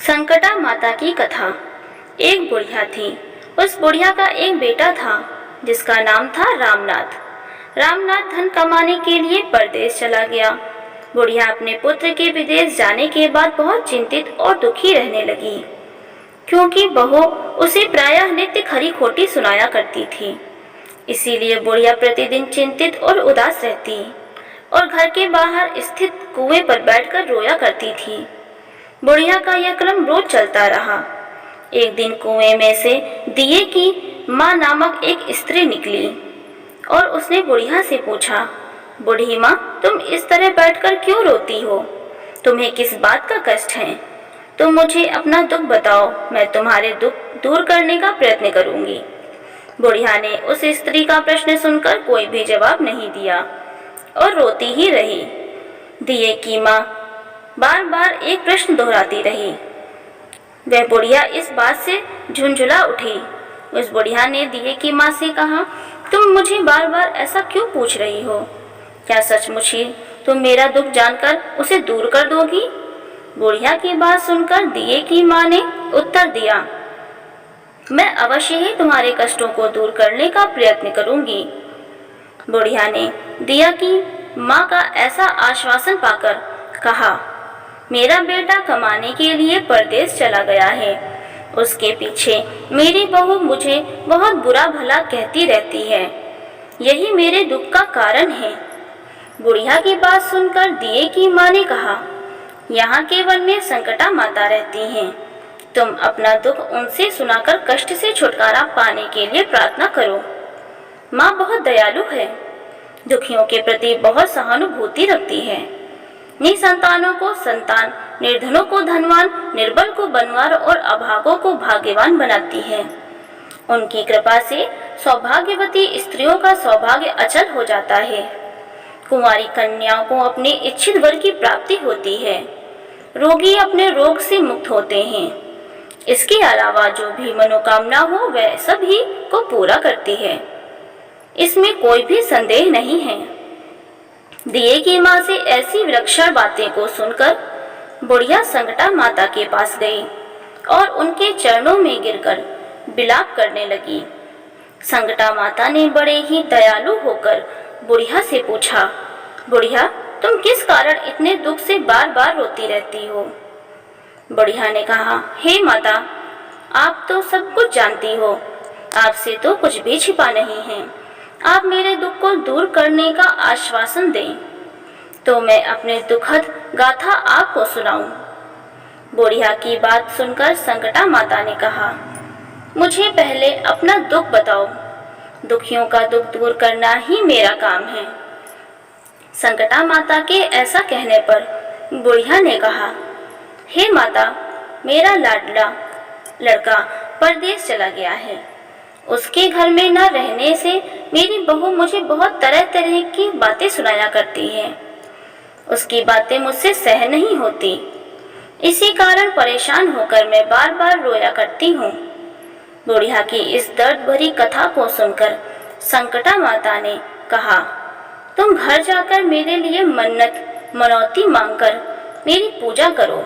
संकटा माता की कथा। एक बुढ़िया थी। उस बुढ़िया का एक बेटा था जिसका नाम था रामनाथ। रामनाथ धन कमाने के लिए परदेश चला गया। बुढ़िया अपने पुत्र के विदेश जाने के बाद बहुत चिंतित और दुखी रहने लगी, क्योंकि बहू उसे प्रायः नित्य खरी खोटी सुनाया करती थी। इसीलिए बुढ़िया प्रतिदिन चिंतित और उदास रहती और घर के बाहर स्थित कुएं पर बैठकर रोया करती थी। बुढ़िया का यह क्रम रोज चलता रहा। एक दिन कुएं में से दिए की माँ नामक एक स्त्री निकली और उसने बुढ़िया से पूछा, बूढ़ी माँ, तुम इस तरह बैठकर क्यों रोती हो? तुम्हें किस बात का कष्ट है? तुम मुझे अपना दुख बताओ, मैं तुम्हारे दुख दूर करने का प्रयत्न करूंगी। बुढ़िया ने उस स्त्री का प्रश्न सुनकर कोई भी जवाब नहीं दिया और रोती ही रही। दिए की माँ बार बार एक प्रश्न दोहराती रही। वह बुढ़िया इस बात से झुंझुला उठी। उस बुढ़िया ने दिए की माँ से कहा, तुम मुझे बार बार ऐसा क्यों पूछ रही हो? क्या सचमुच ही तुम मेरा दुख जानकर उसे दूर कर दोगी? बुढ़िया की बात सुनकर दिए की माँ ने उत्तर दिया, मैं अवश्य ही तुम्हारे कष्टों को दूर करने का प्रयत्न करूंगी। बुढ़िया ने दिया की माँ का ऐसा आश्वासन पाकर कहा, मेरा बेटा कमाने के लिए परदेश चला गया है। उसके पीछे मेरी बहू मुझे बहुत बुरा भला कहती रहती है। यही मेरे दुख का कारण है। बुढ़िया की बात सुनकर दिए की माँ ने कहा, यहाँ के वन में संकटा माता रहती हैं। तुम अपना दुख उनसे सुनाकर कष्ट से छुटकारा पाने के लिए प्रार्थना करो। माँ बहुत दयालु है, दुखियों के प्रति बहुत सहानुभूति रखती है। निसंतानों को संतान, निर्धनों को धनवान, निर्बल को बनवार और अभागों को भाग्यवान बनाती है। उनकी कृपा से सौभाग्यवती स्त्रियों का सौभाग्य अचल हो जाता है। कुंवारी कन्याओं को अपने इच्छित वर की प्राप्ति होती है। रोगी अपने रोग से मुक्त होते हैं। इसके अलावा जो भी मनोकामना हो वह सभी को पूरा करती है। इसमें कोई भी संदेह नहीं है। दिए की माँ से ऐसी विलक्षण बातें को सुनकर बुढ़िया संकटा माता के पास गई और उनके चरणों में गिरकर विलाप करने लगी। संकटा माता ने बड़े ही दयालु होकर बुढ़िया से पूछा, बुढ़िया, तुम किस कारण इतने दुख से बार बार रोती रहती हो? बुढ़िया ने कहा, हे माता, आप तो सब कुछ जानती हो। आपसे तो कुछ भी छिपा नहीं है। आप मेरे दुख को दूर करने का आश्वासन दें तो मैं अपने दुखद गाथा आपको सुनाऊं। बुढ़िया की बात सुनकर संकटा माता ने कहा, मुझे पहले अपना दुख बताओ। दुखियों का दुख दूर करना ही मेरा काम है। संकटा माता के ऐसा कहने पर बुढ़िया ने कहा, हे माता, मेरा लाडला लड़का परदेश चला गया है। उसके घर में न रहने से मेरी बहू मुझे बहुत तरह तरह की बातें सुनाया करती है। उसकी बातें मुझसे सहन नहीं होती। इसी कारण परेशान होकर मैं बार बार रोया करती हूँ। बुढ़िया की इस दर्द भरी कथा को सुनकर संकटा माता ने कहा, तुम घर जाकर मेरे लिए मन्नत मनौती मांगकर मेरी पूजा करो।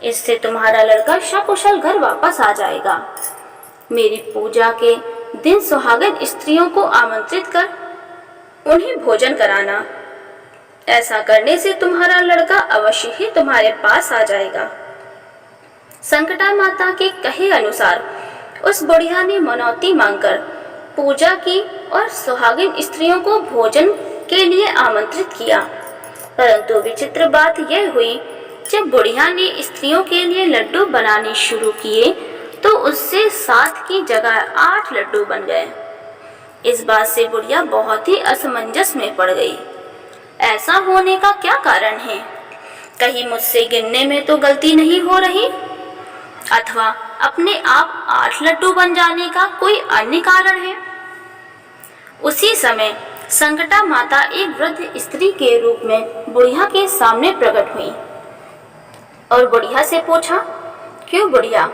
इससे तुम्हारा लड़का सकुशल घर वापस आ जाएगा। मेरी पूजा के दिन सुहागन स्त्रियों को आमंत्रित कर उन्हें भोजन कराना। ऐसा करने से तुम्हारा लड़का अवश्य ही तुम्हारे पास आ जाएगा। संकटा माता के कहे अनुसार उस बुढ़िया ने मनौती मांगकर पूजा की और सुहागिन स्त्रियों को भोजन के लिए आमंत्रित किया। परंतु विचित्र बात यह हुई, जब बुढ़िया ने स्त्रियों के लिए लड्डू बनाने शुरू किए तो उससे 7 की जगह 8 लड्डू बन गए। इस बात से बुढ़िया बहुत ही असमंजस में पड़ गई। ऐसा होने का क्या कारण है? कहीं मुझसे गिनने में तो गलती नहीं हो रही, अथवा अपने आप 8 लड्डू बन जाने का कोई अन्य कारण है? उसी समय संकटा माता एक वृद्ध स्त्री के रूप में बुढ़िया के सामने प्रकट हुई और बुढ़िया से पूछा, क्यों बुढ़िया,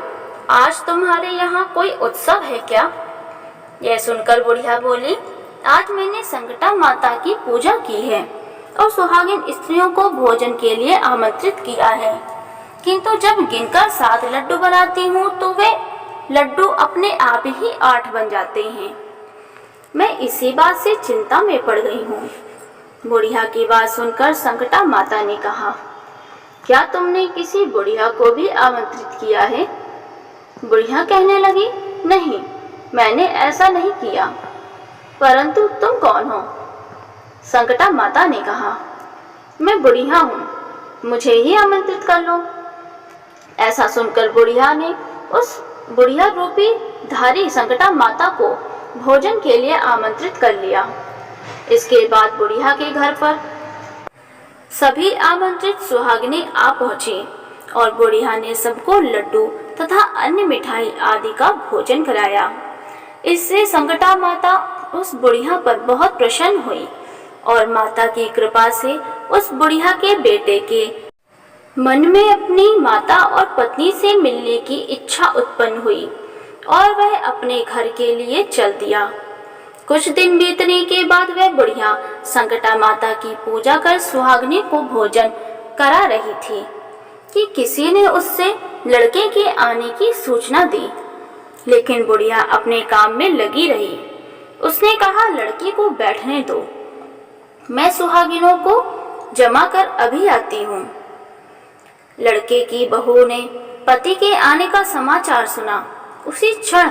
आज तुम्हारे यहाँ कोई उत्सव है क्या? यह सुनकर बुढ़िया बोली, आज मैंने संकटा माता की पूजा की है और सुहागिन स्त्रियों को भोजन के लिए आमंत्रित किया है। किंतु जब गिनकर 7 लड्डू बनाती हूँ तो वे लड्डू अपने आप ही 8 बन जाते हैं। मैं इसी बात से चिंता में पड़ गई हूँ। बुढ़िया की बात सुनकर संकटा माता ने कहा, क्या तुमने किसी बुढ़िया को भी आमंत्रित किया है? बुढ़िया कहने लगी, नहीं, मैंने ऐसा नहीं किया। परंतु तुम कौन हो? संकटा माता ने कहा, मैं बुढ़िया हूँ, मुझे ही आमंत्रित कर लो। ऐसा सुनकर बुढ़िया ने उस बुढ़िया रूपी धारी संकटा माता को भोजन के लिए आमंत्रित कर लिया। इसके बाद बुढ़िया के घर पर सभी आमंत्रित सुहागिनें आ पहुंची और बुढ़िया ने सबको लड्डू तथा अन्य मिठाई आदि का भोजन कराया। इससे संकटा माता उस बुढ़िया पर बहुत प्रसन्न हुई और माता की कृपा से उस बुढ़िया के बेटे के मन में अपनी माता और पत्नी से मिलने की इच्छा उत्पन्न हुई और वह अपने घर के लिए चल दिया। कुछ दिन बीतने के बाद वह बुढ़िया संकटा माता की पूजा कर सुहागिनी को भोजन करा रही थी कि किसी ने उससे लड़के के आने की सूचना दी, लेकिन बुढ़िया अपने काम में लगी रही। उसने कहा, लड़की को बैठने दो, मैं सुहागिनों को जमा कर अभी आती हूँ। लड़के की बहू ने पति के आने का समाचार सुना। उसी क्षण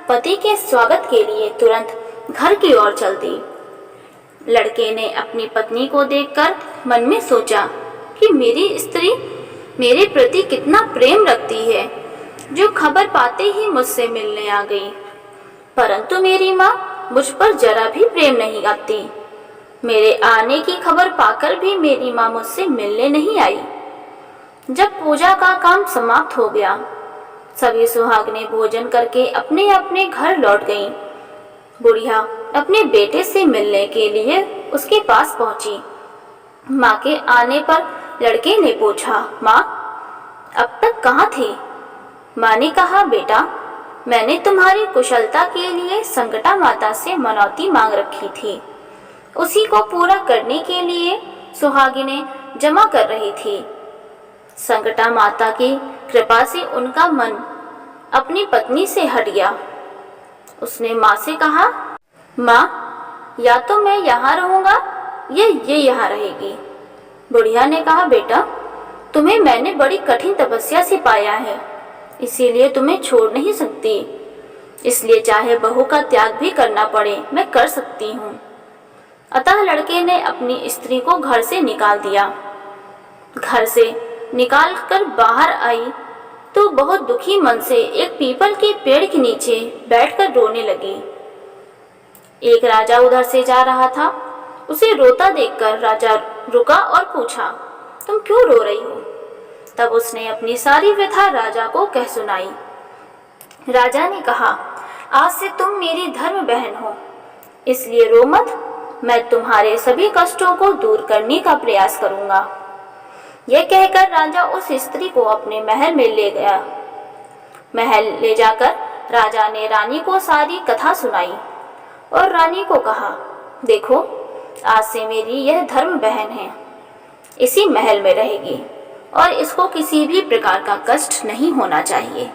पति के स्वागत के लिए तुरंत घर की ओर चल दी। लड़के ने अपनी पत्नी को देखकर मन में सोचा कि मेरी स्त्री मेरे प्रति कितना प्रेम रखती है, जो खबर पाते ही मुझसे मिलने आ गई। परंतु मेरी माँ मुझ पर जरा भी प्रेम नहीं करती। मेरे आने की खबर पाकर भी मेरी माँ मुझसे मिलने नहीं आई। जब पूजा का काम समाप्त हो गया, सभी सुहागिनें भोजन करके अपने अपने घर लौट गईं। बुढ़िया अपने बेटे से मिलने के लिए उसके पास पहुंची। माँ के आने पर लड़के ने पूछा, माँ अब तक कहाँ थी? माँ ने कहा, बेटा मैंने तुम्हारी कुशलता के लिए संकटा माता से मनौती मांग रखी थी। उसी को पूरा करने के लिए सुहागिनें जमा कर रही थी। संकटा माता की कृपा से उनका मन अपनी पत्नी से हट गया। उसने माँ से कहा, माँ या तो मैं यहाँ रहूँगा या ये यहाँ रहेगी। बुढ़िया ने कहा, बेटा तुम्हें मैंने बड़ी कठिन तपस्या से पाया है, इसीलिए तुम्हें छोड़ नहीं सकती। इसलिए चाहे बहू का त्याग भी करना पड़े मैं कर सकती हूँ। अतः लड़के ने अपनी स्त्री को घर से निकाल दिया। घर से निकाल कर बाहर आई तो बहुत दुखी मन से एक पीपल के पेड़ के नीचे बैठकर रोने लगी। एक राजा उधर से जा रहा था। उसे रोता देखकर राजा रुका और पूछा, तुम क्यों रो रही हो? तब उसने अपनी सारी व्यथा राजा को कह सुनाई। राजा ने कहा, आज से तुम मेरी धर्म बहन हो, इसलिए रो मत। मैं तुम्हारे सभी कष्टों को दूर करने का प्रयास करूंगा। यह कहकर राजा उस स्त्री को अपने महल में ले गया। महल ले जाकर राजा ने रानी को सारी कथा सुनाई और रानी को कहा, देखो आज से मेरी यह धर्म बहन है, इसी महल में रहेगी और इसको किसी भी प्रकार का कष्ट नहीं होना चाहिए।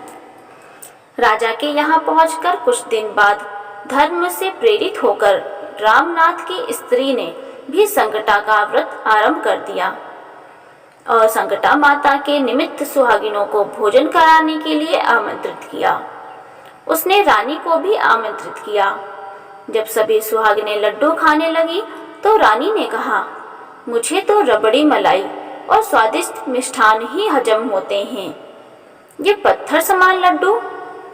राजा के यहाँ पहुंचकर कुछ दिन बाद धर्म से प्रेरित होकर रामनाथ की स्त्री ने भी संकटा का व्रत आरंभ कर दिया और संकटा माता के निमित्त सुहागिनों को भोजन कराने के लिए आमंत्रित किया। उसने रानी को भी आमंत्रित किया। जब सभी सुहागिनें लड्डू खाने लगी तो रानी ने कहा, मुझे तो रबड़ी मलाई और स्वादिष्ट मिष्ठान ही हजम होते हैं, ये पत्थर समान लड्डू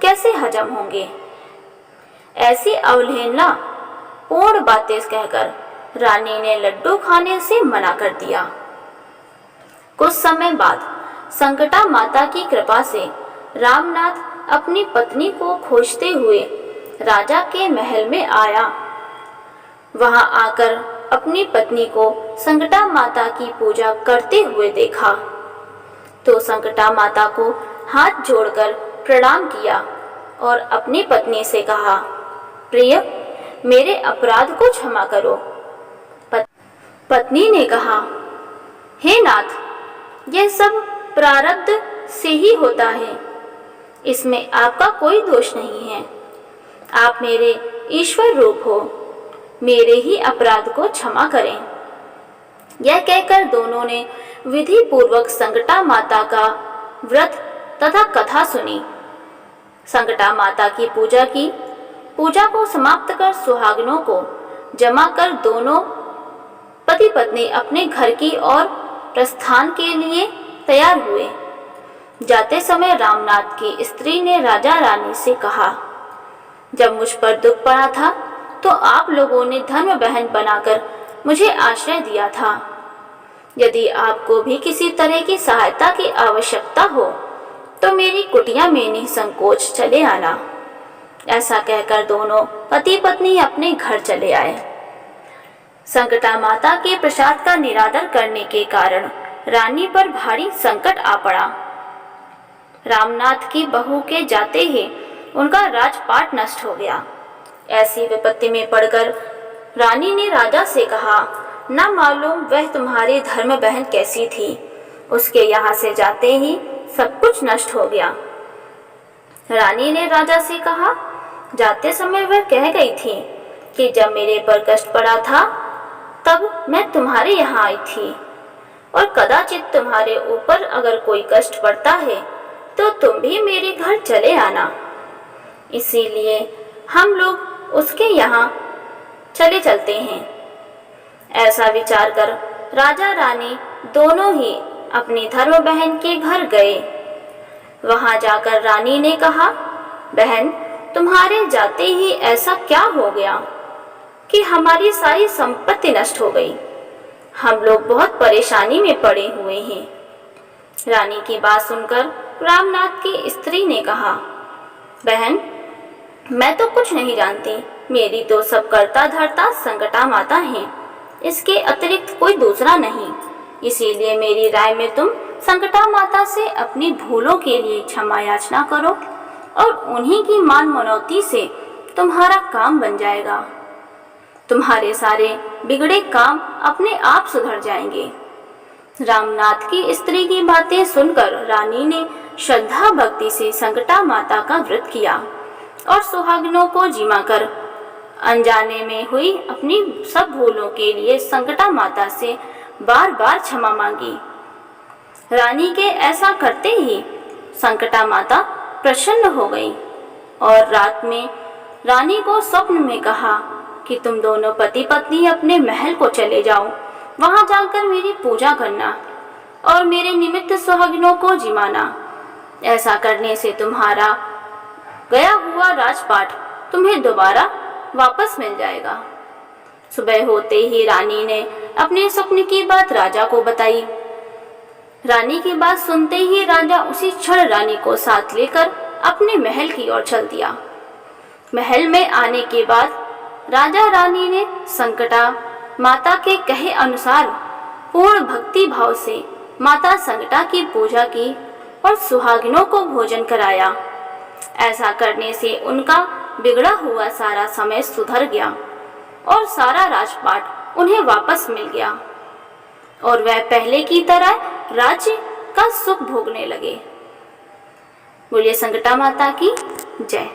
कैसे हजम होंगे? ऐसी अवहेलना पूर्ण बातें कहकर रानी ने लड्डू खाने से मना कर दिया। कुछ समय बाद संकटा माता की कृपा से रामनाथ अपनी पत्नी को खोजते हुए राजा के महल में आया। वहां आकर अपनी पत्नी को संकटा माता की पूजा करते हुए देखा तो संकटा माता को हाथ जोड़कर प्रणाम किया और अपनी पत्नी से कहा, प्रिय मेरे अपराध को क्षमा करो। पत्नी ने कहा, हे नाथ, यह सब प्रारब्ध से ही होता है, इसमें आपका कोई दोष नहीं है। आप मेरे ईश्वर रूप हो, मेरे ही अपराध को क्षमा करें। यह कहकर दोनों ने विधि पूर्वक संकटा माता का व्रत तथा कथा सुनी। संकटा माता की पूजा की। पूजा को समाप्त कर सुहागिनों को जमा कर दोनों पति पत्नी अपने घर की ओर प्रस्थान के लिए तैयार हुए। जाते समय रामनाथ की स्त्री ने राजा रानी से कहा, जब मुझ पर दुख पड़ा था तो आप लोगों ने धर्म बहन बनाकर मुझे आश्रय दिया था। यदि आपको भी किसी तरह की सहायता की आवश्यकता हो तो मेरी कुटिया में निसंकोच चले आना। ऐसा कहकर दोनों पति पत्नी अपने घर चले आए। संकटा माता के प्रसाद का निरादर करने के कारण रानी पर भारी संकट आ पड़ा। रामनाथ की बहू के जाते ही उनका राजपाट नष्ट हो गया। ऐसी विपत्ति में पड़कर रानी ने राजा से कहा, न मालूम वह तुम्हारी धर्म बहन कैसी थी, उसके यहाँ से जाते ही सब कुछ नष्ट हो गया। रानी ने राजा से कहा, जाते समय वह कह गई थी कि जब मेरे पर कष्ट पड़ा था तब मैं तुम्हारे यहाँ आई थी, और कदाचित तुम्हारे ऊपर अगर कोई कष्ट पड़ता है तो तुम भी मेरे घर चले आना। इसीलिए हम लोग उसके यहाँ चले चलते हैं। ऐसा विचार कर राजा रानी दोनों ही अपनी धर्म बहन के घर गए। वहां जाकर रानी ने कहा, बहन, तुम्हारे जाते ही ऐसा क्या हो गया कि हमारी सारी संपत्ति नष्ट हो गई। हम लोग बहुत परेशानी में पड़े हुए हैं। रानी की बात सुनकर रामनाथ की स्त्री ने कहा, बहन, मैं तो कुछ नहीं जानती। मेरी तो सब करता धरता संकटा माता है, इसके अतिरिक्त कोई दूसरा नहीं। इसीलिए मेरी राय में तुम संकटा माता से अपनी भूलों के लिए क्षमा याचना करो और उन्हीं की मान मनौती से तुम्हारा काम बन जाएगा। तुम्हारे सारे बिगड़े काम अपने आप सुधर जाएंगे। रामनाथ की स्त्री की बातें सुनकर रानी ने श्रद्धा भक्ति से संकटा माता का व्रत किया और सुहागिनों को जिमा कर अनजाने में हुई अपनी सब भूलों के लिए संकटा माता से बार बार क्षमा मांगी। रानी के ऐसा करते ही संकटा माता प्रसन्न हो गई और रात में रानी को स्वप्न में कहा कि तुम दोनों पति पत्नी अपने महल को चले जाओ, वहां जाकर मेरी पूजा करना और मेरे निमित्त सुहागिनों को जिमाना। ऐसा करने से तुम्हारा गया हुआ राजपाट तुम्हें दोबारा वापस मिल जाएगा। सुबह होते ही रानी ने अपने स्वप्न की बात राजा को बताई। रानी की बात सुनते ही राजा उसी क्षण रानी को साथ लेकर अपने महल की ओर चल दिया। महल में आने के बाद राजा रानी ने संकटा माता के कहे अनुसार पूर्ण भक्ति भाव से माता संकटा की पूजा की और सुहागिनों को भोजन कराया। ऐसा करने से उनका बिगड़ा हुआ सारा समय सुधर गया और सारा राजपाट उन्हें वापस मिल गया और वह पहले की तरह राज्य का सुख भोगने लगे। बोलिए संकटा माता की जय।